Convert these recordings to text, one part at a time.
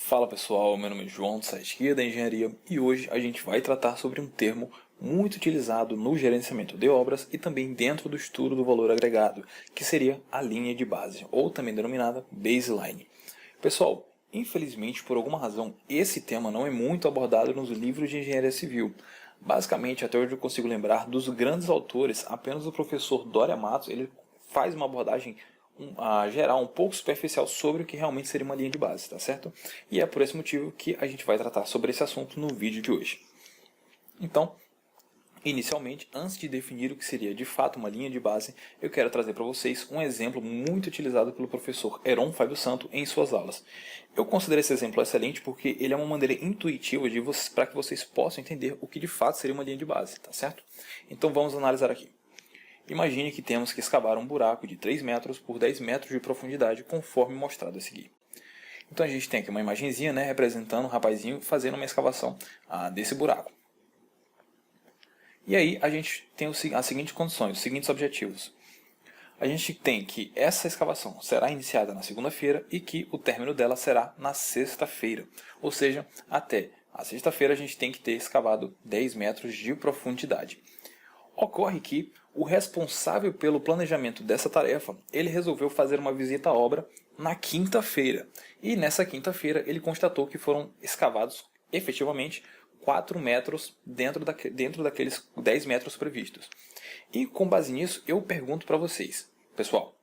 Fala pessoal, meu nome é João do site Guia da Engenharia e hoje a gente vai tratar sobre um termo muito utilizado no gerenciamento de obras e também dentro do estudo do valor agregado, que seria a linha de base, ou também denominada baseline. Pessoal, infelizmente por alguma razão esse tema não é muito abordado nos livros de engenharia civil. Basicamente, até hoje eu consigo lembrar dos grandes autores, apenas o professor Doria Matos, ele faz uma abordagem geral, um pouco superficial sobre o que realmente seria uma linha de base, tá certo? E é por esse motivo que a gente vai tratar sobre esse assunto no vídeo de hoje. Então, inicialmente, antes de definir o que seria de fato uma linha de base, eu quero trazer para vocês um exemplo muito utilizado pelo professor Heron Fábio Santo em suas aulas. Eu considero esse exemplo excelente porque ele é uma maneira intuitiva para que vocês possam entender o que de fato seria uma linha de base, tá certo? Então vamos analisar aqui. Imagine que temos que escavar um buraco de 3 metros por 10 metros de profundidade, conforme mostrado a seguir. Então a gente tem aqui uma imagenzinha, né, representando um rapazinho fazendo uma escavação desse buraco. E aí a gente tem as seguintes condições, os seguintes objetivos. A gente tem que essa escavação será iniciada na segunda-feira e que o término dela será na sexta-feira. Ou seja, até a sexta-feira a gente tem que ter escavado 10 metros de profundidade. Ocorre que o responsável pelo planejamento dessa tarefa, ele resolveu fazer uma visita à obra na quinta-feira. E nessa quinta-feira ele constatou que foram escavados efetivamente 4 metros dentro daqueles 10 metros previstos. E com base nisso, eu pergunto para vocês, pessoal,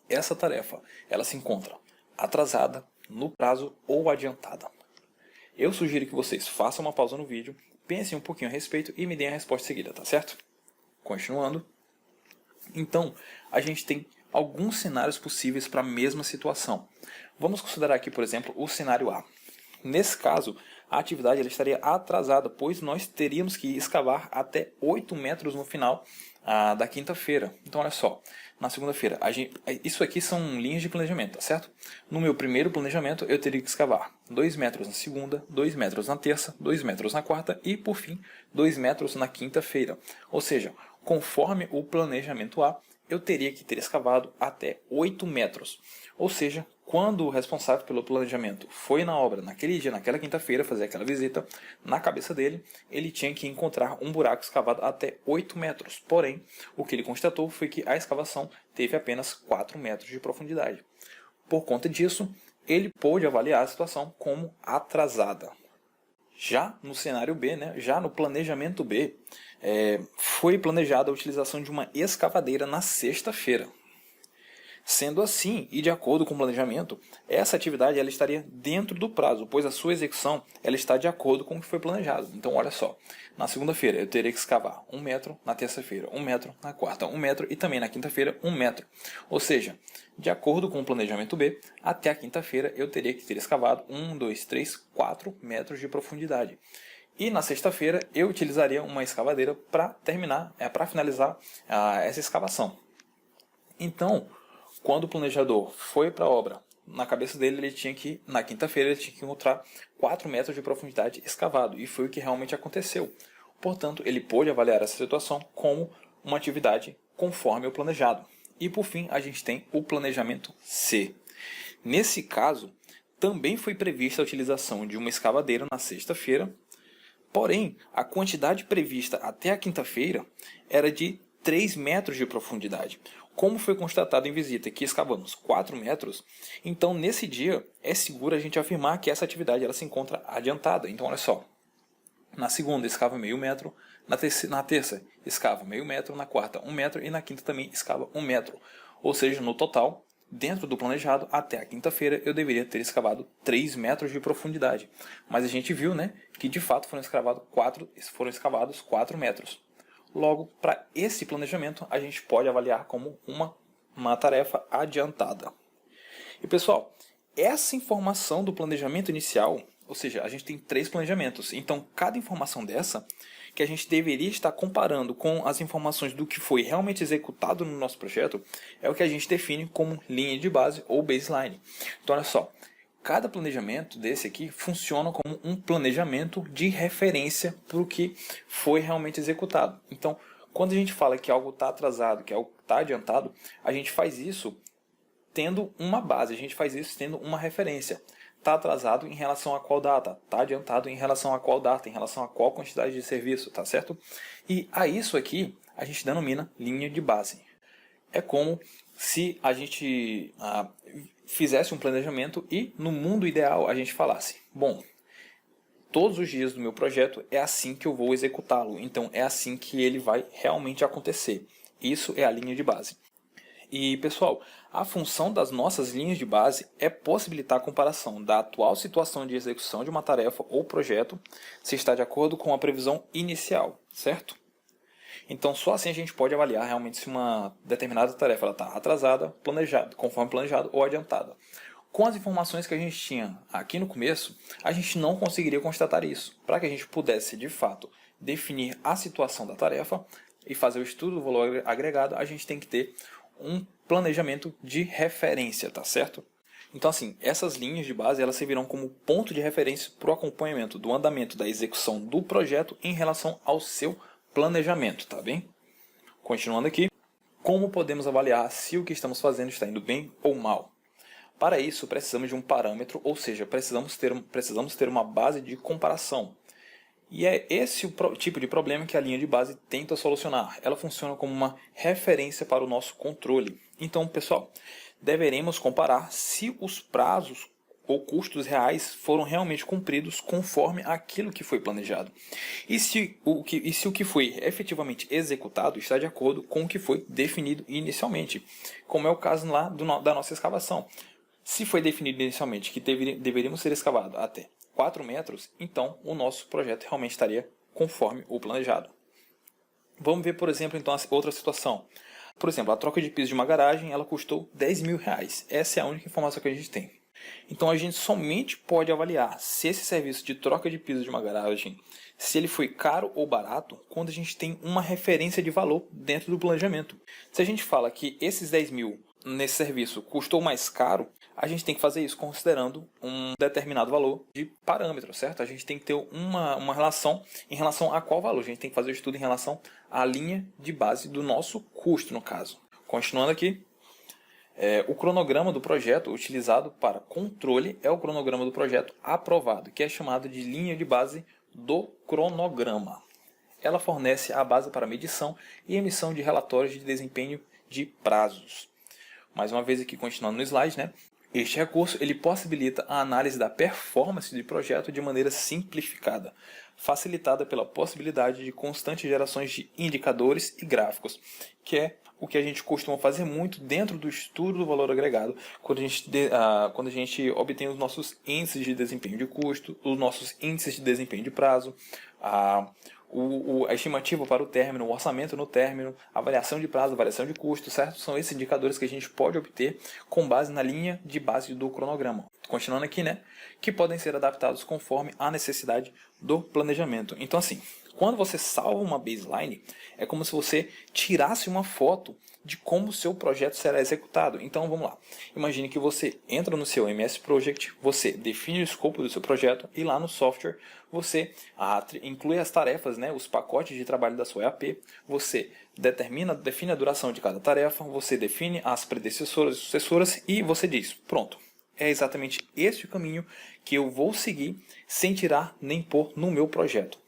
essa tarefa, ela se encontra atrasada, no prazo ou adiantada? Eu sugiro que vocês façam uma pausa no vídeo, pensem um pouquinho a respeito e me deem a resposta seguida, tá certo? Continuando. Então, a gente tem alguns cenários possíveis para a mesma situação. Vamos considerar aqui, por exemplo, o cenário A. Nesse caso, a atividade ela estaria atrasada, pois nós teríamos que escavar até 8 metros no final da quinta-feira. Então, olha só, na segunda-feira, isso aqui são linhas de planejamento, tá certo? No meu primeiro planejamento, eu teria que escavar 2 metros na segunda, 2 metros na terça, 2 metros na quarta e, por fim, 2 metros na quinta-feira. Ou seja, conforme o planejamento A, eu teria que ter escavado até 8 metros. Ou seja, quando o responsável pelo planejamento foi na obra naquele dia, naquela quinta-feira, fazer aquela visita, na cabeça dele, ele tinha que encontrar um buraco escavado até 8 metros. Porém, o que ele constatou foi que a escavação teve apenas 4 metros de profundidade. Por conta disso, ele pôde avaliar a situação como atrasada. Já no cenário B, né, já no planejamento B, foi planejada a utilização de uma escavadeira na sexta-feira. Sendo assim, e de acordo com o planejamento, essa atividade ela estaria dentro do prazo, pois a sua execução ela está de acordo com o que foi planejado. Então, olha só, na segunda-feira eu teria que escavar 1 metro, na terça-feira 1 metro, na quarta 1 metro e também na quinta-feira 1 metro. Ou seja, de acordo com o planejamento B, até a quinta-feira eu teria que ter escavado 1, 2, 3, 4 metros de profundidade. E na sexta-feira eu utilizaria uma escavadeira para finalizar essa escavação. Então, quando o planejador foi para a obra, na cabeça dele ele tinha que, na quinta-feira, ele tinha que encontrar 4 metros de profundidade escavado. E foi o que realmente aconteceu. Portanto, ele pôde avaliar essa situação como uma atividade conforme o planejado. E por fim, a gente tem o planejamento C. Nesse caso, também foi prevista a utilização de uma escavadeira na sexta-feira. Porém, a quantidade prevista até a quinta-feira era de 3 metros de profundidade. Como foi constatado em visita que escavamos 4 metros, então nesse dia é seguro a gente afirmar que essa atividade ela se encontra adiantada. Então olha só, na segunda escava meio metro, na terça escava meio metro, na quarta 1 metro e na quinta também escava 1 metro. Ou seja, no total, dentro do planejado, até a quinta-feira eu deveria ter escavado 3 metros de profundidade. Mas a gente viu, né, que de fato foram escavados 4 metros. Logo, para esse planejamento, a gente pode avaliar como uma tarefa adiantada. E pessoal, essa informação do planejamento inicial, ou seja, a gente tem 3 planejamentos. Então, cada informação dessa, que a gente deveria estar comparando com as informações do que foi realmente executado no nosso projeto, é o que a gente define como linha de base ou baseline. Então, olha só. Cada planejamento desse aqui funciona como um planejamento de referência para o que foi realmente executado. Então, quando a gente fala que algo está atrasado, que algo está adiantado, a gente faz isso tendo uma base, a gente faz isso tendo uma referência. está atrasado em relação a qual data, está adiantado em relação a qual data, em relação a qual quantidade de serviço, tá certo? E a isso aqui a gente denomina linha de base. É como se a gente fizesse um planejamento e no mundo ideal a gente falasse, bom, todos os dias do meu projeto é assim que eu vou executá-lo, então é assim que ele vai realmente acontecer. Isso é a linha de base. E pessoal, a função das nossas linhas de base é possibilitar a comparação da atual situação de execução de uma tarefa ou projeto se está de acordo com a previsão inicial, certo? Então só assim a gente pode avaliar realmente se uma determinada tarefa está atrasada, planejada, conforme planejado ou adiantada. Com as informações que a gente tinha aqui no começo, a gente não conseguiria constatar isso. Para que a gente pudesse, de fato, definir a situação da tarefa e fazer o estudo do valor agregado, a gente tem que ter um planejamento de referência, tá certo? Então, assim, essas linhas de base elas servirão como ponto de referência para o acompanhamento do andamento da execução do projeto em relação ao seu planejamento, tá bem? Continuando aqui, como podemos avaliar se o que estamos fazendo está indo bem ou mal? Para isso, precisamos de um parâmetro, ou seja, precisamos ter uma base de comparação. E é esse o tipo de problema que a linha de base tenta solucionar. Ela funciona como uma referência para o nosso controle. Então, pessoal, deveremos comparar se os prazos ou custos reais foram realmente cumpridos conforme aquilo que foi planejado. E se o que foi efetivamente executado está de acordo com o que foi definido inicialmente, como é o caso lá da nossa escavação. Se foi definido inicialmente que deveríamos ser escavados até 4 metros, então o nosso projeto realmente estaria conforme o planejado. Vamos ver, por exemplo, então, outra situação. Por exemplo, a troca de piso de uma garagem ela custou R$10.000. Essa é a única informação que a gente tem. Então a gente somente pode avaliar se esse serviço de troca de piso de uma garagem, se ele foi caro ou barato, quando a gente tem uma referência de valor dentro do planejamento. Se a gente fala que esses 10 mil nesse serviço custou mais caro, a gente tem que fazer isso considerando um determinado valor de parâmetro, certo? A gente tem que ter uma relação em relação a qual valor. A gente tem que fazer o estudo em relação à linha de base do nosso custo, no caso. Continuando aqui, o cronograma do projeto utilizado para controle é o cronograma do projeto aprovado, que é chamado de linha de base do cronograma. Ela fornece a base para medição e emissão de relatórios de desempenho de prazos. Mais uma vez aqui, continuando no slide, né? Este recurso ele possibilita a análise da performance do projeto de maneira simplificada, facilitada pela possibilidade de constantes gerações de indicadores e gráficos, que é o que a gente costuma fazer muito dentro do estudo do valor agregado, quando a gente obtém os nossos índices de desempenho de custo, os nossos índices de desempenho de prazo, a estimativa para o término, o orçamento no término, avaliação de prazo, avaliação de custo, certo? São esses indicadores que a gente pode obter com base na linha de base do cronograma. Continuando aqui, né? Que podem ser adaptados conforme a necessidade do planejamento. Então, assim, quando você salva uma baseline, é como se você tirasse uma foto de como o seu projeto será executado. Então, vamos lá. Imagine que você entra no seu MS Project, você define o escopo do seu projeto e lá no software você inclui as tarefas, né, os pacotes de trabalho da sua EAP, você define a duração de cada tarefa, você define as predecessoras e sucessoras e você diz, pronto, é exatamente esse o caminho que eu vou seguir sem tirar nem pôr no meu projeto.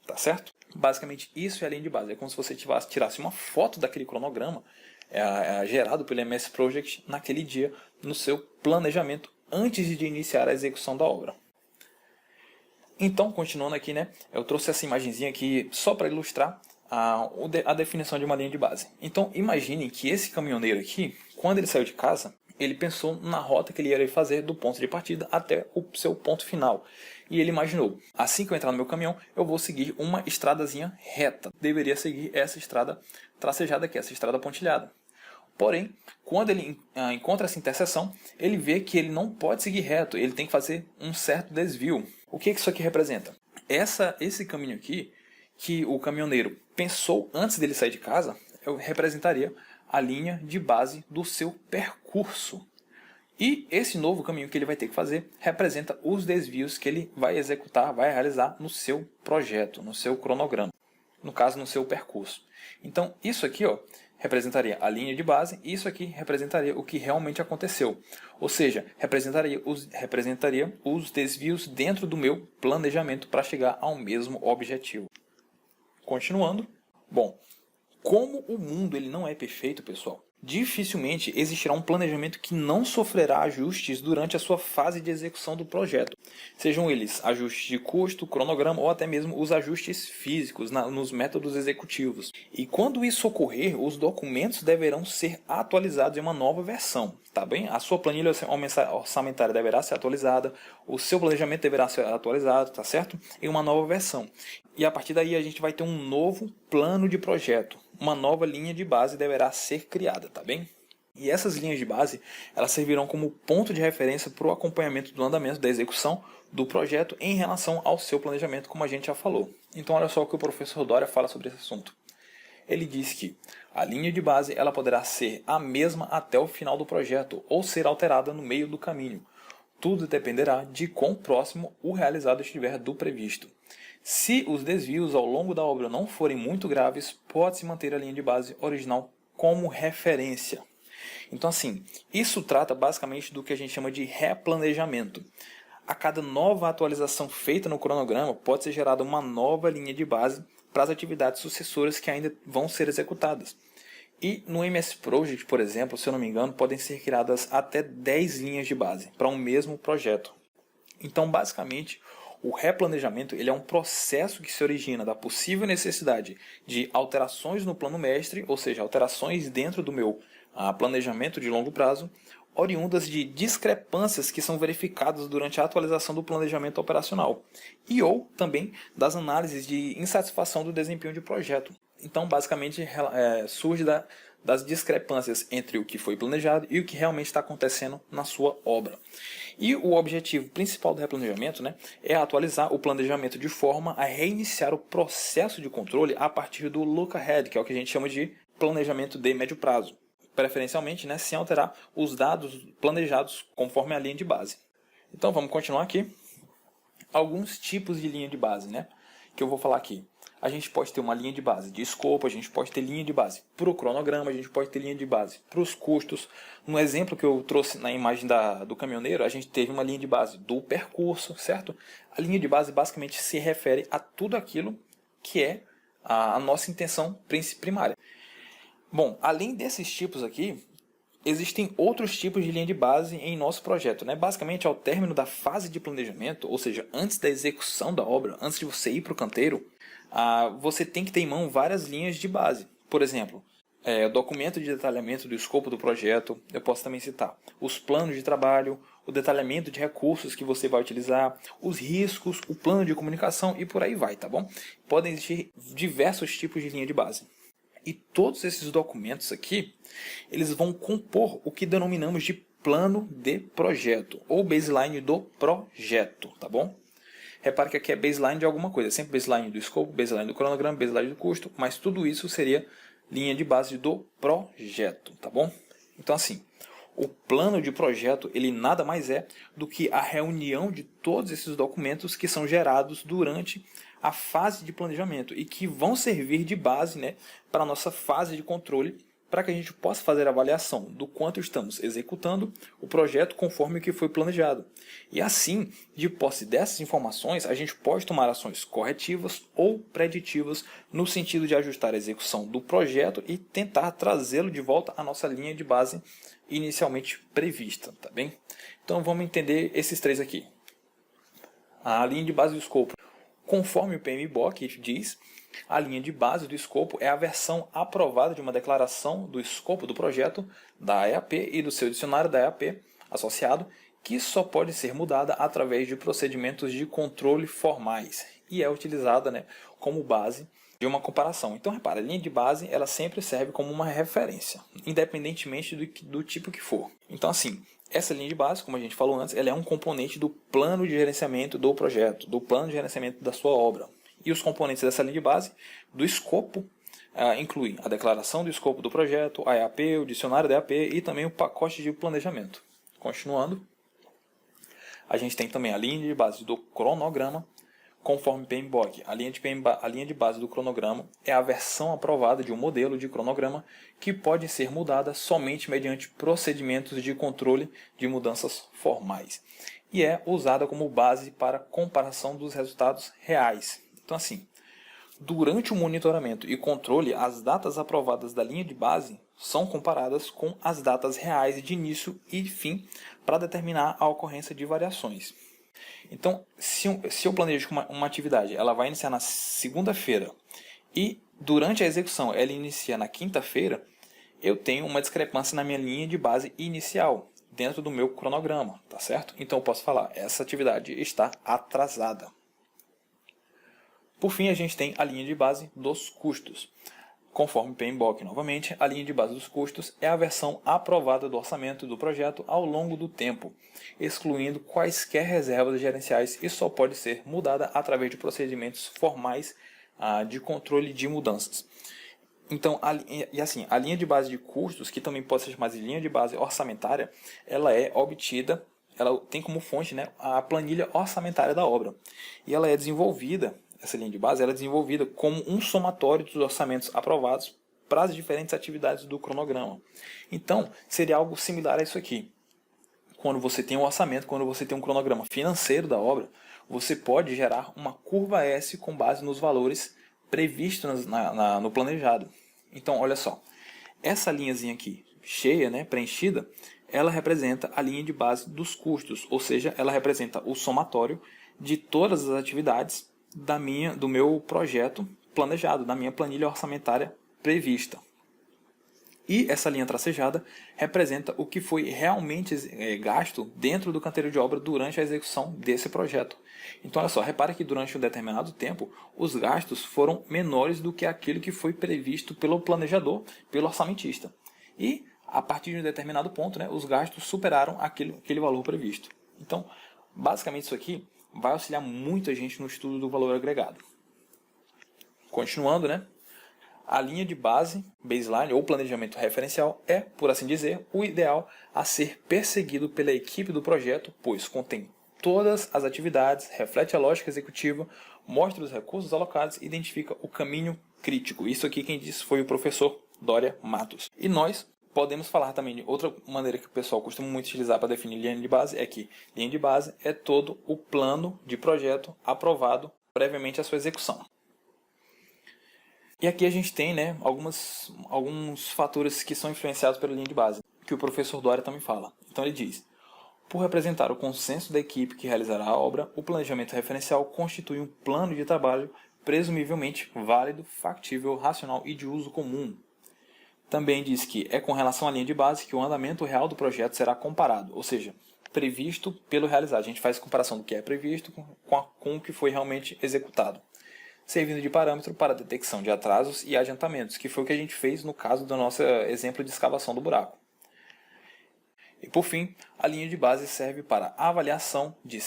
Tá certo? Basicamente isso é a linha de base. É como se você tirasse uma foto daquele cronograma gerado pelo MS Project naquele dia no seu planejamento antes de iniciar a execução da obra. Então, continuando aqui, né, eu trouxe essa imagenzinha aqui só para ilustrar a definição de uma linha de base. Então, imaginem que esse caminhoneiro aqui, quando ele saiu de casa, ele pensou na rota que ele iria fazer do ponto de partida até o seu ponto final. E ele imaginou, assim que eu entrar no meu caminhão, eu vou seguir uma estradazinha reta. Deveria seguir essa estrada tracejada aqui, essa estrada pontilhada. Porém, quando ele encontra essa interseção, ele vê que ele não pode seguir reto, ele tem que fazer um certo desvio. O que isso aqui representa? Esse caminho aqui, que o caminhoneiro pensou antes dele sair de casa, representaria a linha de base do seu percurso. E esse novo caminho que ele vai ter que fazer representa os desvios que ele vai executar, vai realizar no seu projeto, no seu cronograma. No caso, no seu percurso. Então, isso aqui representaria a linha de base, e isso aqui representaria o que realmente aconteceu. Ou seja, representaria os desvios dentro do meu planejamento para chegar ao mesmo objetivo. Continuando. Bom, como o mundo ele não é perfeito, pessoal, dificilmente existirá um planejamento que não sofrerá ajustes durante a sua fase de execução do projeto. Sejam eles ajustes de custo, cronograma ou até mesmo os ajustes físicos nos métodos executivos. E quando isso ocorrer, os documentos deverão ser atualizados em uma nova versão, tá bem? A sua planilha orçamentária deverá ser atualizada, o seu planejamento deverá ser atualizado, tá certo? Em uma nova versão. E a partir daí a gente vai ter um novo plano de projeto. Uma nova linha de base deverá ser criada, tá bem? E essas linhas de base, elas servirão como ponto de referência para o acompanhamento do andamento da execução do projeto em relação ao seu planejamento, como a gente já falou. Então olha só o que o professor Doria fala sobre esse assunto. Ele diz que a linha de base ela poderá ser a mesma até o final do projeto ou ser alterada no meio do caminho. Tudo dependerá de quão próximo o realizado estiver do previsto. Se os desvios ao longo da obra não forem muito graves, pode-se manter a linha de base original como referência. Então, assim, isso trata basicamente do que a gente chama de replanejamento. A cada nova atualização feita no cronograma, pode ser gerada uma nova linha de base para as atividades sucessoras que ainda vão ser executadas. E no MS Project, por exemplo, se eu não me engano, podem ser criadas até 10 linhas de base para um mesmo projeto. Então, basicamente, o replanejamento ele é um processo que se origina da possível necessidade de alterações no plano mestre, ou seja, alterações dentro do meu planejamento de longo prazo, oriundas de discrepâncias que são verificadas durante a atualização do planejamento operacional e ou também das análises de insatisfação do desempenho de projeto. Então, basicamente, surge das discrepâncias entre o que foi planejado e o que realmente está acontecendo na sua obra. E o objetivo principal do replanejamento, é atualizar o planejamento de forma a reiniciar o processo de controle a partir do look ahead, que é o que a gente chama de planejamento de médio prazo. Preferencialmente, sem alterar os dados planejados conforme a linha de base. Então, vamos continuar aqui. Alguns tipos de linha de base, que eu vou falar aqui. A gente pode ter uma linha de base de escopo, a gente pode ter linha de base para o cronograma, a gente pode ter linha de base para os custos. No exemplo que eu trouxe na imagem do caminhoneiro, a gente teve uma linha de base do percurso, certo? A linha de base basicamente se refere a tudo aquilo que é a nossa intenção primária. Bom, além desses tipos aqui, existem outros tipos de linha de base em nosso projeto. Basicamente, ao término da fase de planejamento, ou seja, antes da execução da obra, antes de você ir para o canteiro, você tem que ter em mão várias linhas de base. Por exemplo, o documento de detalhamento do escopo do projeto, eu posso também citar os planos de trabalho, o detalhamento de recursos que você vai utilizar, os riscos, o plano de comunicação e por aí vai, tá bom? Podem existir diversos tipos de linha de base. E todos esses documentos aqui, eles vão compor o que denominamos de plano de projeto, ou baseline do projeto, tá bom? Repare que aqui é baseline de alguma coisa, sempre baseline do escopo, baseline do cronograma, baseline do custo, mas tudo isso seria linha de base do projeto, tá bom? Então assim, o plano de projeto, ele nada mais é do que a reunião de todos esses documentos que são gerados durante a fase de planejamento e que vão servir de base para a nossa fase de controle, para que a gente possa fazer a avaliação do quanto estamos executando o projeto conforme o que foi planejado. E assim, de posse dessas informações, a gente pode tomar ações corretivas ou preditivas no sentido de ajustar a execução do projeto e tentar trazê-lo de volta à nossa linha de base inicialmente prevista, tá bem? Então vamos entender esses três aqui. A linha de base do escopo. Conforme o PMBOK diz, a linha de base do escopo é a versão aprovada de uma declaração do escopo do projeto da EAP e do seu dicionário da EAP associado, que só pode ser mudada através de procedimentos de controle formais e é utilizada como base de uma comparação. Então, repara, a linha de base ela sempre serve como uma referência, independentemente do tipo que for. Então, assim, essa linha de base, como a gente falou antes, ela é um componente do plano de gerenciamento do projeto, do plano de gerenciamento da sua obra. E os componentes dessa linha de base, do escopo, incluem a declaração do escopo do projeto, a EAP, o dicionário da EAP e também o pacote de planejamento. Continuando, a gente tem também a linha de base do cronograma. Conforme PMBOK, a linha de base do cronograma é a versão aprovada de um modelo de cronograma que pode ser mudada somente mediante procedimentos de controle de mudanças formais e é usada como base para comparação dos resultados reais. Então, assim, durante o monitoramento e controle, as datas aprovadas da linha de base são comparadas com as datas reais de início e fim para determinar a ocorrência de variações. Então, se eu planejo uma atividade, ela vai iniciar na segunda-feira e durante a execução ela inicia na quinta-feira, eu tenho uma discrepância na minha linha de base inicial, dentro do meu cronograma, tá certo? Então eu posso falar, essa atividade está atrasada. Por fim, a gente tem a linha de base dos custos. Conforme PMBOK novamente, a linha de base dos custos é a versão aprovada do orçamento do projeto ao longo do tempo, excluindo quaisquer reservas gerenciais e só pode ser mudada através de procedimentos formais de controle de mudanças. Então, a linha de base de custos, que também pode ser chamada de linha de base orçamentária, ela é obtida, ela tem como fonte, né, a planilha orçamentária da obra. E ela é desenvolvida, essa linha de base, ela é desenvolvida como um somatório dos orçamentos aprovados para as diferentes atividades do cronograma. Então, seria algo similar a isso aqui. Quando você tem um orçamento, quando você tem um cronograma financeiro da obra, você pode gerar uma curva S com base nos valores previstos no planejado. Então, olha só, essa linhazinha aqui, cheia, né, preenchida, ela representa a linha de base dos custos, ou seja, ela representa o somatório de todas as atividades do meu projeto planejado, da minha planilha orçamentária prevista. E essa linha tracejada representa o que foi realmente gasto dentro do canteiro de obra durante a execução desse projeto. Então, olha só, repare que durante um determinado tempo, os gastos foram menores do que aquilo que foi previsto pelo planejador, pelo orçamentista. E, a partir de um determinado ponto, né, os gastos superaram aquele valor previsto. Então, basicamente isso aqui vai auxiliar muito a gente no estudo do valor agregado. Continuando, né? A linha de base, baseline ou planejamento referencial é, por assim dizer, o ideal a ser perseguido pela equipe do projeto, pois contém todas as atividades, reflete a lógica executiva, mostra os recursos alocados e identifica o caminho crítico. Isso aqui quem disse foi o professor Dória Matos. E nós podemos falar também de outra maneira que o pessoal costuma muito utilizar para definir linha de base, é que linha de base é todo o plano de projeto aprovado previamente à sua execução. E aqui a gente tem, né, alguns fatores que são influenciados pela linha de base, que o professor Dória também fala. Então ele diz: por representar o consenso da equipe que realizará a obra, o planejamento referencial constitui um plano de trabalho presumivelmente válido, factível, racional e de uso comum. Também diz que é com relação à linha de base que o andamento real do projeto será comparado, ou seja, previsto pelo realizado. A gente faz comparação do que é previsto com o que foi realmente executado, servindo de parâmetro para a detecção de atrasos e adiantamentos, que foi o que a gente fez no caso do nosso exemplo de escavação do buraco. E por fim, a linha de base serve para avaliação de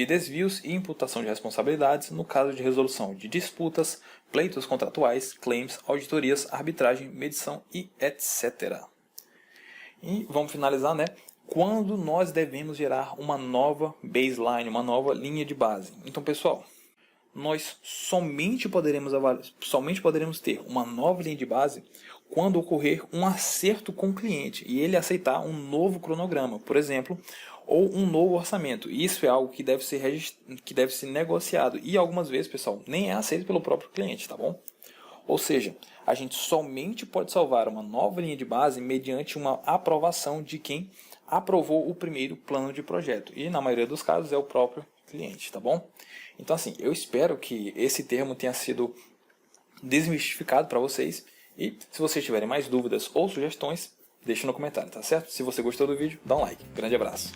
desvios e imputação de responsabilidades no caso de resolução de disputas, pleitos contratuais, claims, auditorias, arbitragem, medição e etc. E vamos finalizar, né? Quando nós devemos gerar uma nova baseline, uma nova linha de base. Então, pessoal, nós somente poderemos ter uma nova linha de base quando ocorrer um acerto com o cliente e ele aceitar um novo cronograma, por exemplo, ou um novo orçamento. Isso é algo que deve ser negociado e algumas vezes, pessoal, nem é aceito pelo próprio cliente, tá bom? Ou seja, a gente somente pode salvar uma nova linha de base mediante uma aprovação de quem aprovou o primeiro plano de projeto. E na maioria dos casos é o próprio cliente, tá bom? Então, assim, eu espero que esse termo tenha sido desmistificado para vocês. E se vocês tiverem mais dúvidas ou sugestões, deixe no comentário, tá certo? Se você gostou do vídeo, dá um like. Grande abraço.